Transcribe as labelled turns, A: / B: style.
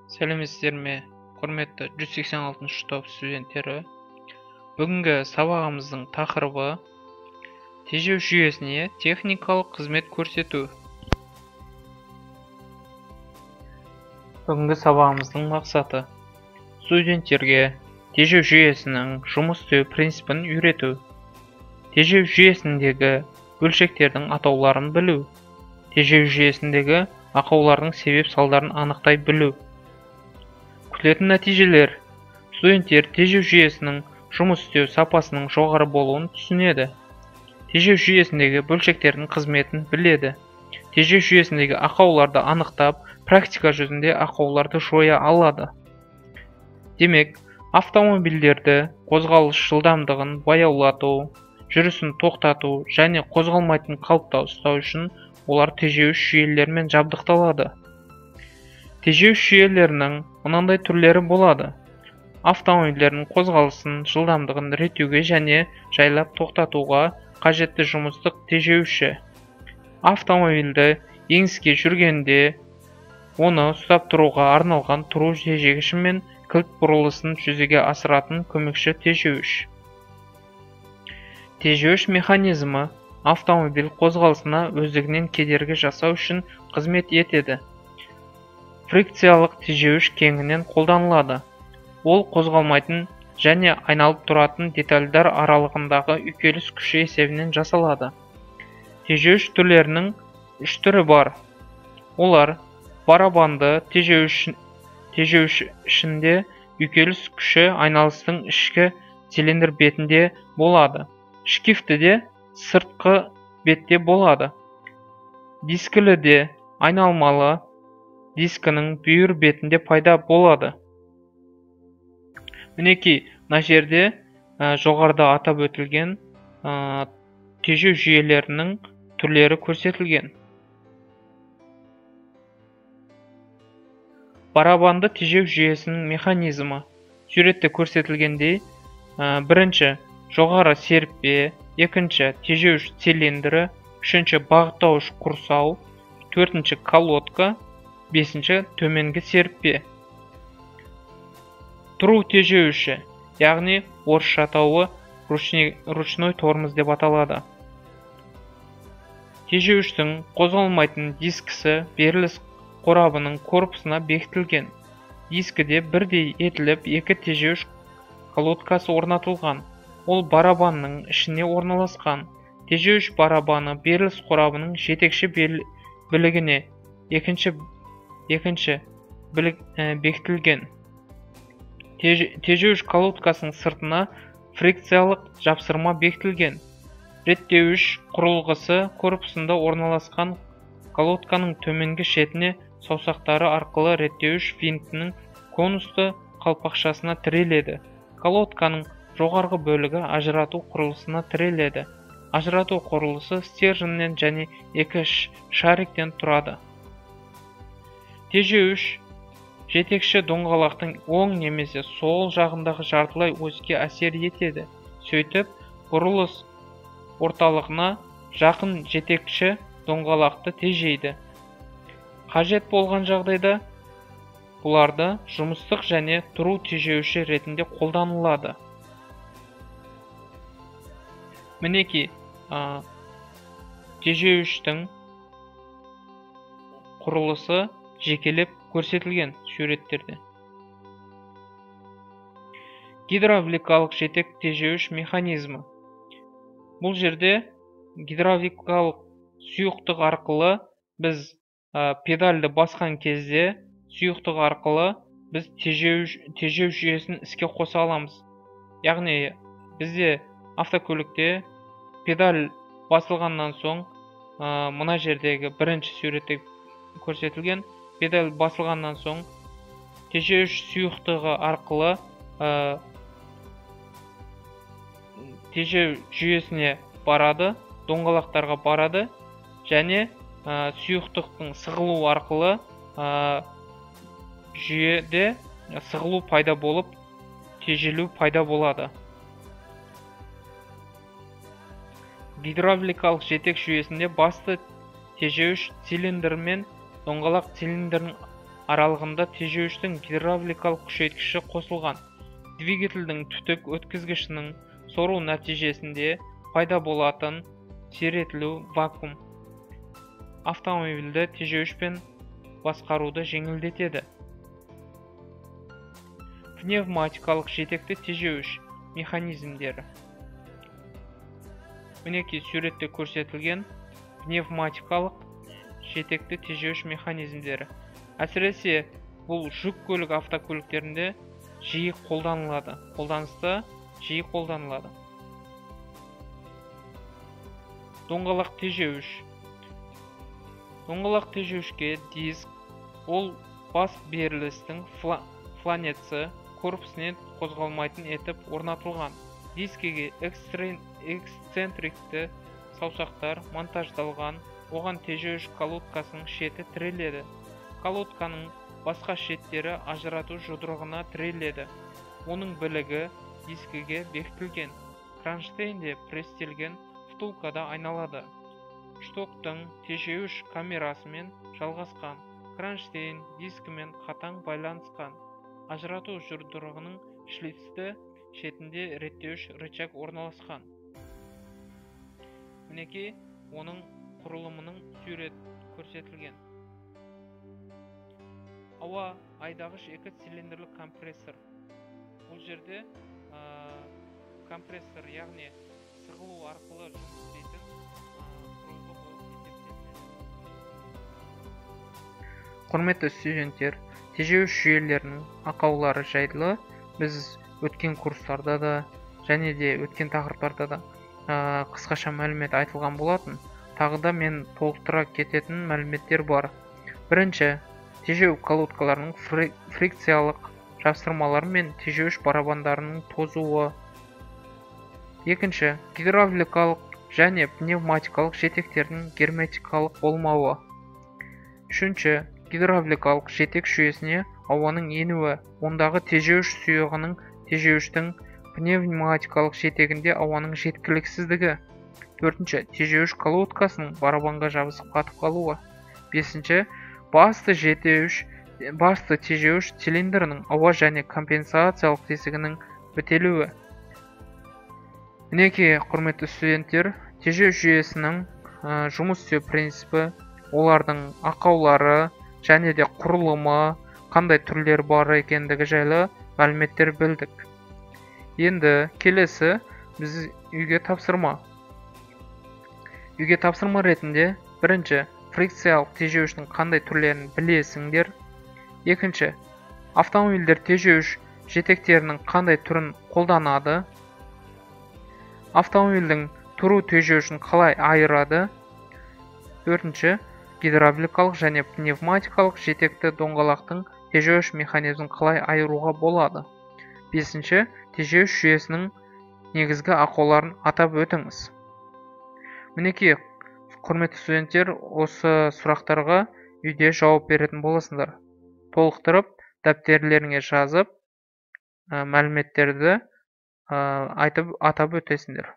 A: Сәлеметсіздер ме, құрметті 186 топ студенттері. Бүгінгі сабағымыздың тақырыбы тежеу жүйесіне техникалық қызмет көрсету. Бүгінгі сабағымыздың мақсаты студенттерге тежеу жүйесінің жұмыс істеу принципін үйрету, тежеу жүйесіндегі бөлшектердің атауларын білу, тежеу жүйесіндегі ақаулардың себеп-салдарын анықтай білу. Күтілетін нәтижелер: студенттер тежеу жүйесінің жұмыс істеу сапасының жоғары болуын түсінеді, тежеу жүйесіндегі бөлшектердің қызметін біледі, тежеу жүйесіндегі ақауларды анықтап, практика жүзінде ақауларды жоя алады. Демек, автомобильдерді қозғалыс жылдамдығын баяулату, жүрісін тоқтату және қозғалмайтын қалыпта ұстау үшін олар тежеуіш жүйелермен жабдықталады. Тежеуіш жүйелерінің мынандай түрлері болады: автомобильдердің қозғалысын жылдамдығын реттеуге және жайлап тоқтатуға қажетті жұмыстық тежеуші. Автомобильді еңіске жүргенде оны ұстап тұруға арналған тұру тежегіші мен кілт бұрылысын жүзеге асыратын көмекші тежеуіш. Тежеуіш механизмі автомобиль қозғалысына өздігінен кедергі жасау үшін қызмет етеді. Фрикциялық тежеуіш кеңінен қолданылады. Ол қозғалмайтын және айналып тұратын детальдар аралығындағы үйкеліс күші есебінен жасалады. Тежеуіш түрлерінің 3 түрі бар. Олар барабанды тежеуіш ішінде үйкеліс күші айналыстың ішкі цилиндр бетінде болады. Шкифтіде сыртқы бетте болады. Дискіліде айналмалы дискінің бүйір бетінде пайда болады. Мінекей, мына жерде жоғарыда атап өтілген тежеу жүйелерінің түрлері көрсетілген. Барабанды тежеу жүйесінің механизмі суретте көрсетілгендей: бірінші жоғары серіппе, екінші тежеуіш цилиндрі, үшінші бағыттауыш құрсау, төртінші колодка, бесінші төменгі серіппе. Тұру тежеуіші, яғни орысша атауы ручной тормоз деп аталады. Тежеуіштің қозғалмайтын дискісі беріліс қорабының корпусына бекітілген. Дискіде бірдей етіліп екі тежеуіш колодкасы орнатылған. Ол барабанның ішіне орналасқан. Тежеуіш барабаны беріліс қорабының жетекші білігіне екінші бекітілген. Тежеуіш колодкасының сыртына фрикциялық жапсырма бекітілген. Реттеуіш құрылғысы корпусында орналасқан. Колодканың төменгі шетіне саусақтары арқылы реттеуіш винтінің конусты қалпақшасына тіреледі. Колодканың жоғарғы бөлігі ажырату құрылысына тіреледі. Ажырату құрылысы стерженнен және екі шариктен тұрады. Тежеуіш жетекші доңғалақтың оң немесе сол жағындағы жартылай оське әсер етеді. Сөйтіп, бұрылыс орталығына жақын жетекші доңғалақты тежейді. Қажет болған жағдайда бұларды жұмыстық және тұру тежеуші ретінде қолданылады. Мінекей, тежеуіштің құрылысы жекелеп көрсетілген суреттерде. Гидравликалық жетек тежеуіш механизмі. Бұл жерде гидравликалық сұйықтық арқылы біз педальды басқан кезде сұйықтық арқылы біз тежеу жүйесін іске қоса аламыз. Яғни бізде автокөлікте педаль басылғаннан соң, мына жердегі бірінші суретте көрсетілген, педаль басылғаннан соң тежеуіш сұйықтығы арқылы тежеу жүйесіне барады, доңғалақтарға барады және сұйықтықтың сығылу арқылы жүйеде сығылу пайда болып, тежелу пайда болады. Гидравликалық жетек жүйесінде басты тежеуіш цилиндр мен доңғалақ цилиндрдің аралығында тежеуіштің гидравликалық күшейткіші қосылған. Двигательдің түтік өткізгішінің сору нәтижесінде пайда болатын сиретілу вакуум автомобильді тежеуішпен басқаруды жеңілдетеді. Пневматикалық жетекті тежеуіш механизмдері. Мінекей суретте көрсетілген пневматикалық жетекті тежеуіш механизмдері. Әсіресе бұл жүк көлік автокөліктерінде жиі қолданылады. Қолданыста жиі қолданылады. Доңғалақ тежеуіш. Доңғалақ тежеуішке диск, ол бас берілістің фланеці корпусінен қозғалмайтын етіп орнатылған. Дискеге эксцентрикті саусақтар монтаждалған, оған тежеуіш колодкасының шеті тіреледі. Колодканың басқа шеттері ажырату жұдырығына тіреледі. Оның білігі дискіге бекітілген. Кронштейнде пресстелген втулкада айналады. Штоктың тежеуіш камерасымен жалғасқан. Кронштейн дискімен қатаң байланысқан. Ажырату жұдырығының шлицті шетінде реттеуіш рычаг орналасқан. Мінекей оның құрылымының сурет көрсетілген. Ауа айдағыш екі цилиндрлік компрессор. Бұл жерде компрессор, яғни сығылу арқылы жұмыс істейтін құрылғы болып есептелінеді. Құрметті студенттер, тежеуіш жүйелерінің ақаулары жайлы біз өткен курстарда да және де өткен тақырыптарда да қысқаша мәлімет айтылған болатын. Тағы да мен толықтыра кететін мәліметтер бар. Бірінші, тежеу колодкаларының фрикциялық жапсырмалары мен тежеуіш барабандарының тозуы. Екінші, гидравликалық және пневматикалық жетектердің герметикалық болмауы. Үшінші, гидравликалық жетек жүйесіне ауаның енуі, ондағы тежеуіш сұйығының тежеуіштің пневматикалық жетегінде ауаның жеткіліксіздігі. Төртінші, тежеуіш колодкасының барабанға жабысып қатып қалуы. Бесінші, басты тежеуіш цилиндрінің ауа және компенсациялық тесігінің бітелуі. Мінекей, құрметті студенттер, тежеуіш жүйесінің жұмыс істеу принципі, олардың ақаулары және де құрылымы, қандай түрлер бар екендігі жайлы мәліметтер білдік. Енді келесі біз үйге тапсырма. Үйге тапсырма ретінде бірінші, фрикциялық тежеуіштің қандай түрлерін білесіңдер. Екінші, автомобильдер тежеуіш жетектерінің қандай түрін қолданады. Автомобильдің тұру тежеуішін қалай айырады. Төртінші, гидравликалық және пневматикалық жетекті доңғалақтың тежеуіш механизмін қалай айыруға болады. Бесінші, тежеуіш жүйесінің негізгі ақауларын атап өтіңіз. Мінекей, құрметті студенттер, осы сұрақтарға үйде жауап беретін боласыңдар. Толықтырып, дәптерлеріңе жазып, мәліметтерді атап өтесіңдер.